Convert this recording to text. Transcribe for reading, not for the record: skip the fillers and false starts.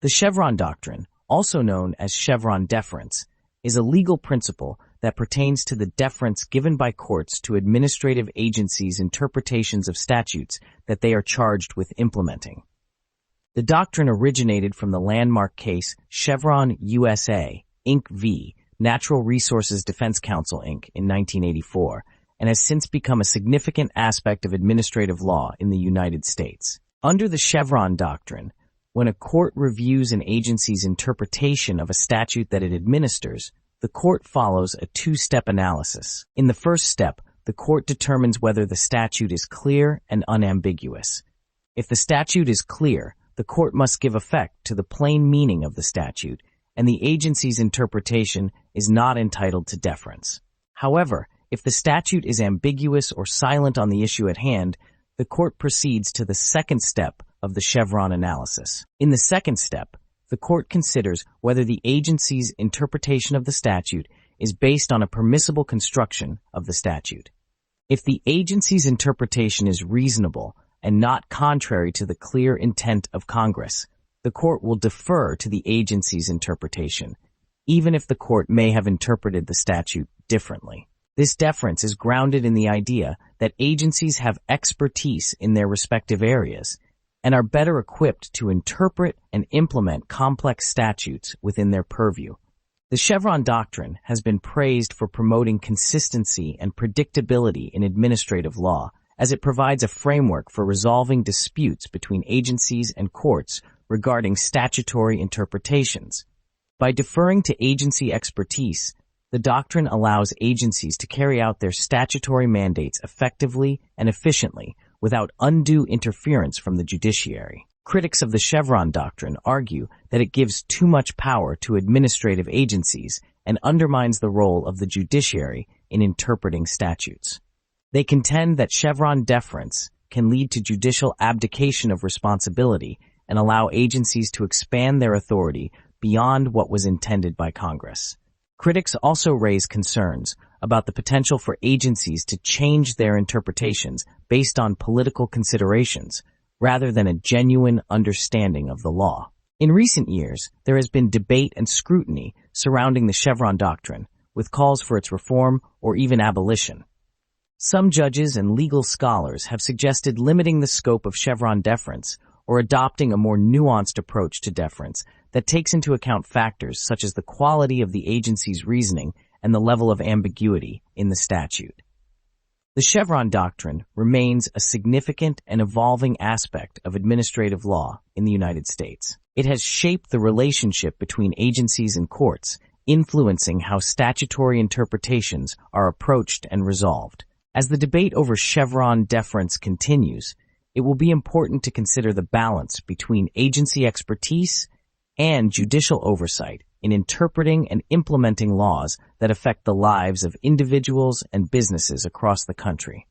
The Chevron Doctrine, also known as Chevron deference, is a legal principle that pertains to the deference given by courts to administrative agencies' interpretations of statutes that they are charged with implementing. The doctrine originated from the landmark case Chevron USA, Inc. v. Natural Resources Defense Council, Inc. in 1984, and has since become a significant aspect of administrative law in the United States. Under the Chevron Doctrine, when a court reviews an agency's interpretation of a statute that it administers, the court follows a two-step analysis. In the first step, the court determines whether the statute is clear and unambiguous. If the statute is clear, the court must give effect to the plain meaning of the statute, and the agency's interpretation is not entitled to deference. However, if the statute is ambiguous or silent on the issue at hand, the court proceeds to the second step of the Chevron analysis. In the second step, the court considers whether the agency's interpretation of the statute is based on a permissible construction of the statute. If the agency's interpretation is reasonable and not contrary to the clear intent of Congress, the court will defer to the agency's interpretation, even if the court may have interpreted the statute differently. This deference is grounded in the idea that agencies have expertise in their respective areas and are better equipped to interpret and implement complex statutes within their purview. The Chevron Doctrine has been praised for promoting consistency and predictability in administrative law, as it provides a framework for resolving disputes between agencies and courts regarding statutory interpretations. By deferring to agency expertise, the doctrine allows agencies to carry out their statutory mandates effectively and efficiently without undue interference from the judiciary. Critics of the Chevron Doctrine argue that it gives too much power to administrative agencies and undermines the role of the judiciary in interpreting statutes. They contend that Chevron deference can lead to judicial abdication of responsibility and allow agencies to expand their authority beyond what was intended by Congress. Critics also raise concerns about the potential for agencies to change their interpretations based on political considerations rather than a genuine understanding of the law. In recent years, there has been debate and scrutiny surrounding the Chevron Doctrine, with calls for its reform or even abolition. Some judges and legal scholars have suggested limiting the scope of Chevron deference or adopting a more nuanced approach to deference that takes into account factors such as the quality of the agency's reasoning and the level of ambiguity in the statute. The Chevron Doctrine remains a significant and evolving aspect of administrative law in the United States. It has shaped the relationship between agencies and courts, influencing how statutory interpretations are approached and resolved. As the debate over Chevron deference continues, it will be important to consider the balance between agency expertise and judicial oversight in interpreting and implementing laws that affect the lives of individuals and businesses across the country.